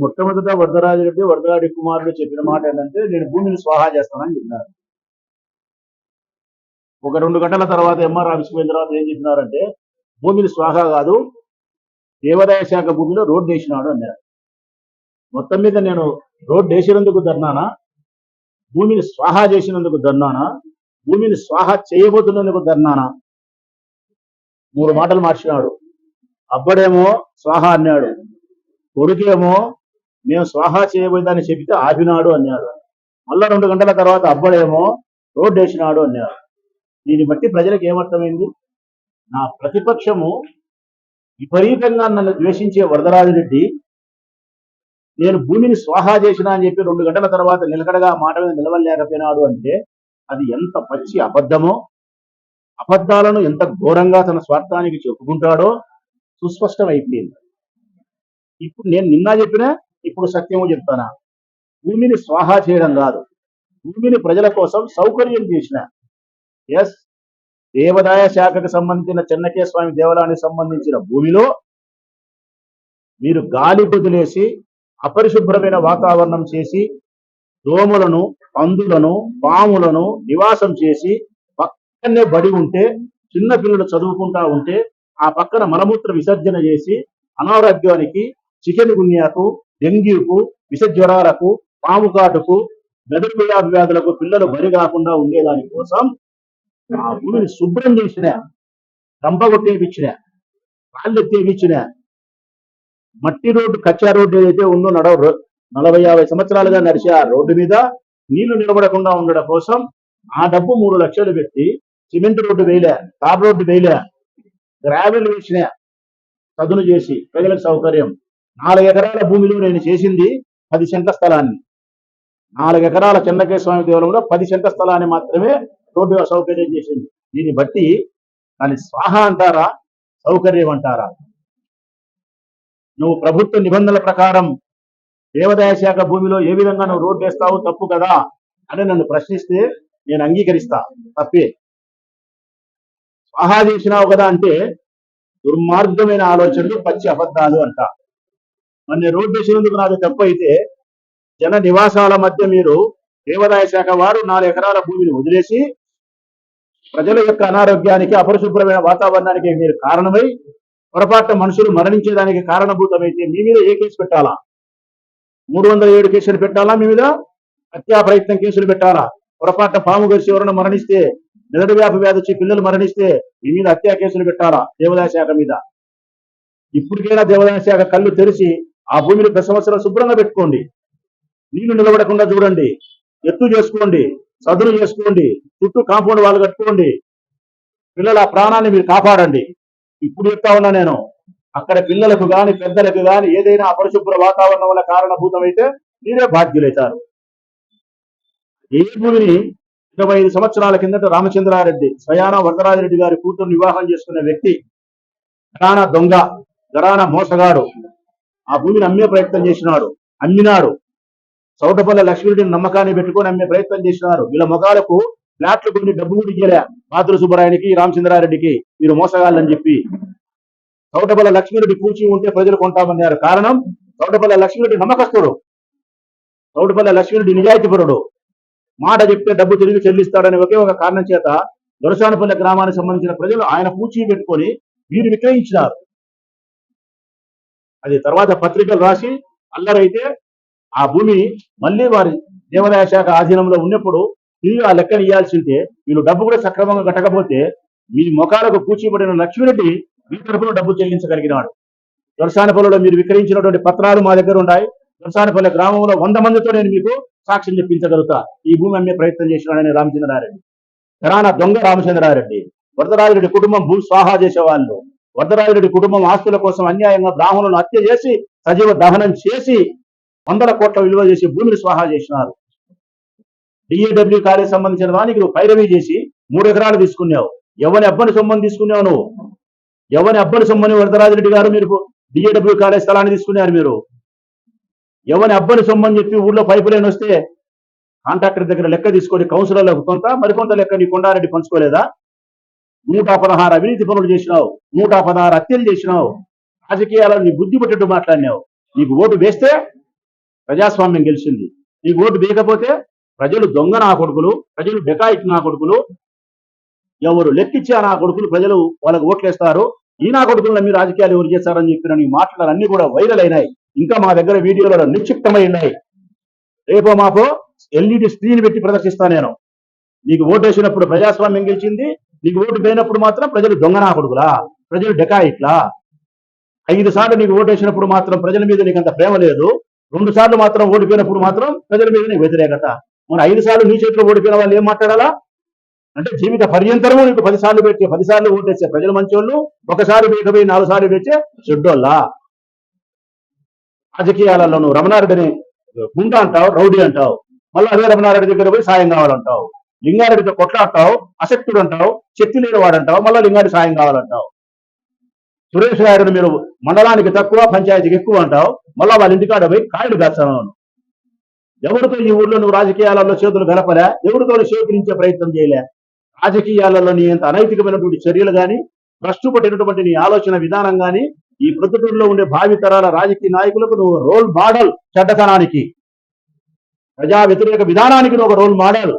మొట్టమొదట వరదరాజరెడ్డి కుమారుడు చెప్పిన మాట ఏంటంటే నేను భూమిని స్వాహా చేస్తానని చెప్పినారు. ఒక 2 గంటల తర్వాత ఎంఆర్ ఆఫీస్కి పోయిన తర్వాత ఏం చెప్పినారంటే భూమిని స్వాహా కాదు, దేవాదాయ శాఖ భూమిలో రోడ్డు వేసినాడు అన్నారు. మొత్తం మీద నేను రోడ్డు వేసినందుకు ధర్నానా, భూమిని స్వాహా చేసినందుకు ధర్నానా, భూమిని స్వాహా చేయబోతున్నందుకు ధర్నానా? 3 మాటలు మార్చినాడు. అబ్బడేమో స్వాహా అన్నాడు, కొడుకేమో మేము స్వాహా చేయబోయేదాన్ని చెబితే ఆపినాడు అన్నాడు. మళ్ళా 2 గంటల తర్వాత అబ్బడేమో రోడ్డు వేసినాడు అన్నాడు. దీన్ని బట్టి ప్రజలకు ఏమర్థమైంది? నా ప్రతిపక్షము విపరీతంగా నన్ను ద్వేషించే వరదరాజిరెడ్డి నేను భూమిని స్వాహా చేసినా అని చెప్పి 2 గంటల తర్వాత నిలకడగా మాట మీద నిలవలేకపోయినాడు అంటే అది ఎంత పచ్చి అబద్ధమో, అబద్ధాలను ఎంత ఘోరంగా తన స్వార్థానికి చెప్పుకుంటాడో సుస్పష్టం అయిపోయింది. ఇప్పుడు నేను నిన్న చెప్పినా ఇప్పుడు సత్యము చెప్తానా, భూమిని స్వాహా చేయడం కాదు, భూమిని ప్రజల కోసం సౌకర్యం చేసిన. ఎస్, దేవాదాయ శాఖకు సంబంధించిన చెన్నకేశ్వర స్వామి దేవాలయానికి సంబంధించిన భూమిలో మీరు గాలి వదిలేసి అపరిశుభ్రమైన వాతావరణం చేసి దోమలను, పందులను, పాములను నివాసం చేసి పక్కనే బడి ఉంటే చిన్న పిల్లలు చదువుకుంటా ఉంటే ఆ పక్కన మలమూత్ర విసర్జన చేసి అనారోగ్యానికి, చికెన్ గున్యాకు, డెంగ్యూకు, విష జ్వరాలకు, పాము కాటుకు, మెదడు వ్యాధులకు పిల్లలు బలి కాకుండా ఉండేదాని కోసం ఆ భూమిని శుభ్రం చేసిన, రంపగొట్టేపించిన, కాళ్ళు ఎత్తేపించిన, మట్టి రోడ్డు, కచ్చా రోడ్డు ఏదైతే ఉందో 40-50 సంవత్సరాలుగా నడిచే ఆ రోడ్డు మీద నీళ్లు నిలబడకుండా ఉండడం కోసం ఆ డబ్బు 3 లక్షలు పెట్టి సిమెంట్ రోడ్డు వేయలే, తార్ రోడ్డు వేయలే, గ్రావెల్ వేసిన, చదును చేసి ప్రజలకు సౌకర్యం. 4 ఎకరాల భూమిలో నేను చేసింది 10 సెంట్ల స్థలాన్ని, 4 ఎకరాల చెన్నకేశ్వర స్వామి దేవాలయంలో 10 సెంట్ల స్థలాన్ని మాత్రమే రోడ్డు సౌకర్యం చేసింది. దీన్ని బట్టి దాన్ని స్వాహా అంటారా, సౌకర్యం అంటారా? నువ్వు ప్రభుత్వ నిబంధనల ప్రకారం దేవాదాయ శాఖ భూమిలో ఏ విధంగా నువ్వు రోడ్డు వేస్తావు, తప్పు కదా అని నన్ను ప్రశ్నిస్తే నేను అంగీకరిస్తా, తప్పే. స్వాహా చేసినావు కదా అంటే దుర్మార్గమైన ఆలోచనలు, పచ్చి అబద్ధాలు అంట. మన రోడ్డు వేసినందుకు నాది తప్పు అయితే జన నివాసాల మధ్య మీరు దేవాదాయ శాఖ వారు 4 ఎకరాల భూమిని వదిలేసి ప్రజల యొక్క అనారోగ్యానికి, అపరిశుభ్రమైన వాతావరణానికి మీరు కారణమై పొరపాటున మనుషులు మరణించేదానికి కారణభూతమైతే మీ మీద ఏ కేసు పెట్టాలా? 307 కేసులు పెట్టాలా? మీ మీద హత్యా ప్రయత్నం కేసులు పెట్టాలా? పొరపాటున పాము గరిచి ఎవరైనా మరణిస్తే, మెదడు వ్యాధి వచ్చి పిల్లలు మరణిస్తే మీ మీద హత్యా కేసులు పెట్టాలా దేవాదాయ శాఖ మీద? ఇప్పటికైనా దేవాదాయ శాఖ కళ్ళు తెరిచి ఆ భూమిని ప్రతి సంవత్సరం శుభ్రంగా పెట్టుకోండి, నీళ్లు నిలబడకుండా చూడండి, ఎత్తు చేసుకోండి, చదును చేసుకోండి, చుట్టూ కాంపౌండ్ వాళ్ళు కట్టుకోండి, పిల్లల ప్రాణాన్ని మీరు కాపాడండి. ఇప్పుడు చెప్తా ఉన్నా నేను, అక్కడ పిల్లలకు గాని పెద్దలకు గాని ఏదైనా అపరిశుభ్ర వాతావరణం వల్ల కారణభూతమైతే మీరే బాధ్యులవుతారు. ఏ భూమిని 25 సంవత్సరాల కిందట రామచంద్రారెడ్డి స్వయాన వరదరాజిరెడ్డి గారి కూతురు వివాహం చేసుకున్న వ్యక్తి, ఘరానా దొంగ, ఘరానా మోసగాడు, ఆ భూమిని అమ్మే ప్రయత్నం చేసినాడు, అమ్మినాడు. చౌటపల్లి లక్ష్మీరెడ్డిని నమ్మకాన్ని పెట్టుకొని అమ్మే ప్రయత్నం చేసినారు. వీళ్ళ మొగాలకు ఫ్లాట్లు కొన్ని డబ్బు కూడా ఇయ్యలే, పాత్ర సుబ్బరాయనికి, రామచంద్రారెడ్డికి మీరు మోసగాళ్ళని చెప్పి. చౌటపల్లి లక్ష్మీరెడ్డి పూచి ఉంటే ప్రజలు కొంటామన్నారు. కారణం, చౌటపల్లి లక్ష్మీరెడ్డి నమ్మకస్తుడు, చౌటపల్లి లక్ష్మీరెడ్డి నిజాయితీపరుడు, మాట చెప్తే డబ్బు తిరిగి చెల్లిస్తాడని ఒకే ఒక కారణం చేత దొరసానపల్లి గ్రామానికి సంబంధించిన ప్రజలు ఆయన పూచి పెట్టుకొని వీరు విక్రయించినారు. అది తర్వాత పత్రికలు రాసి అల్లరైతే ఆ భూమి మళ్ళీ వారి దేవాదాయ శాఖ ఆధీనంలో ఉన్నప్పుడు తిరిగి ఆ లెక్కను ఇవ్వాల్సి ఉంటే వీళ్ళు డబ్బు కూడా సక్రమంగా కట్టకపోతే మీ ముఖాలకు పూచిపడిన లక్ష్మీరెడ్డి మీ తరఫున డబ్బు చెల్లించగలిగినాడు. దొరసానపల్లిలో మీరు విక్రయించినటువంటి పత్రాలు మా దగ్గర ఉన్నాయి. దొరసానపల్లి గ్రామంలో 100 మందితో నేను మీకు సాక్ష్యం చెప్పించగలుగుతా ఈ భూమి అమ్మే ప్రయత్నం చేసినాడని రామచంద్రారెడ్డి. ఘరానా దొంగ రామచంద్రారెడ్డి. వరదరాజిరెడ్డి కుటుంబం భూ స్వాహా చేసేవాళ్ళు. వరదరాజిరెడ్డి కుటుంబం ఆస్తుల కోసం అన్యాయంగా బ్రాహ్మణులను హత్య చేసి సజీవ దహనం చేసి 100 కోట్ల విలువ చేసి భూమిని స్వాహా చేసినారు. డిఏడబ్ల్యూ కాలేజ్ సంబంధించిన దానికి నువ్వు పైరవీ చేసి 3 ఎకరాలు తీసుకున్నావు. ఎవరి అబ్బని సొమ్మని తీసుకున్నావు నువ్వు? ఎవరి అబ్బని సొమ్మని వరదరాజిరెడ్డి గారు మీరు డిఏడబ్ల్యూ కాలేజ్ స్థలాన్ని తీసుకున్నారు. మీరు ఎవరి అబ్బని సొమ్మని చెప్పి ఊళ్ళో పైపు లైన్ వస్తే కాంట్రాక్టర్ దగ్గర లెక్క తీసుకొని కౌన్సిలర్లకు కొంత, మరికొంత లెక్క నీ కొండారెడ్డి పంచుకోలేదా? 116 అవినీతి పనులు చేసినావు, 116 హత్యలు చేసినావు, రాజకీయాలను నీ బుద్ధి పట్టేట్టు మాట్లాడినావు. నీకు ఓటు వేస్తే ప్రజాస్వామ్యం గెలిచింది. నీకు ఓటు వేయకపోతే ప్రజలు దొంగ నా కొడుకులు, ప్రజలు డెకాయిట్ నా కొడుకులు, ఎవరు లెక్కిచ్చా నా కొడుకులు ప్రజలు వాళ్ళకు ఓట్లేస్తారు. ఈ నా కొడుకులను మీరు రాజకీయాలు ఎవరు చేస్తారని చెప్పిన నీ మాటలు అన్ని కూడా వైరల్ అయినాయి. ఇంకా మా దగ్గర వీడియోలలో నిక్షిప్తమై ఉన్నాయి. రేపో మాపో ఎల్ఈడి స్క్రీన్ పెట్టి ప్రదర్శిస్తా నేను. నీకు ఓటు వేసినప్పుడు ప్రజాస్వామ్యం గెలిచింది, నీకు ఓటు వేయనప్పుడు మాత్రం ప్రజలు దొంగ నా కొడుకులా, ప్రజలు డెకాయిట్లా. 5 సార్లు నీకు ఓటు వేసినప్పుడు మాత్రం ప్రజల మీద నీకు అంత ప్రేమ లేదు, 2 సార్లు మాత్రం ఓడిపోయినప్పుడు మాత్రం ప్రజల మీద నీకు వ్యతిరేకత. మన 5 సార్లు నీ చేతిలో ఓడిపోయిన వాళ్ళు ఏం మాట్లాడాలా? అంటే జీవిత పర్యంతరము నీకు 10 సార్లు పెట్టి 10 సార్లు ఓటేసే ప్రజలు మంచోళ్ళు, ఒకసారి వేయకపోయి 4 సార్లు వేచే చెడ్డోళ్ళా? రాజకీయాలలో నువ్వు రమణారెడ్డిని గుండా అంటావు, రౌడీ అంటావు, మళ్ళీ అదే రమణారెడ్డి దగ్గర పోయి సాయం కావాలంటావు. లింగారెడ్డితో కొట్లాడతావు, అశక్తుడు అంటావు, శక్తి లేని వాడంటావు, మళ్ళీ లింగారెడ్డి సాయం కావాలంటావు. సురేష్ గారిని మీరు మండలానికి తక్కువ, పంచాయతీకి ఎక్కువ అంటావు, మళ్ళా వాళ్ళ ఇంటికాడ పోయి కాయలు కాస్తాను. ఎవరితో ఈ ఊర్లో నువ్వు రాజకీయాలలో చేతులు గడపలే, ఎవరితో సేకరించే ప్రయత్నం చేయలే. రాజకీయాలలో నీ ఎంత అనైతికమైనటువంటి చర్యలు కానీ, భ్రష్టు పట్టినటువంటి నీ ఆలోచన విధానం కానీ, ఈ ప్రొద్దుటూరులో ఉండే భావితరాల రాజకీయ నాయకులకు నువ్వు రోల్ మోడల్. చెడ్డతనానికి, ప్రజా వ్యతిరేక విధానానికి నువ్వు ఒక రోల్ మోడల్.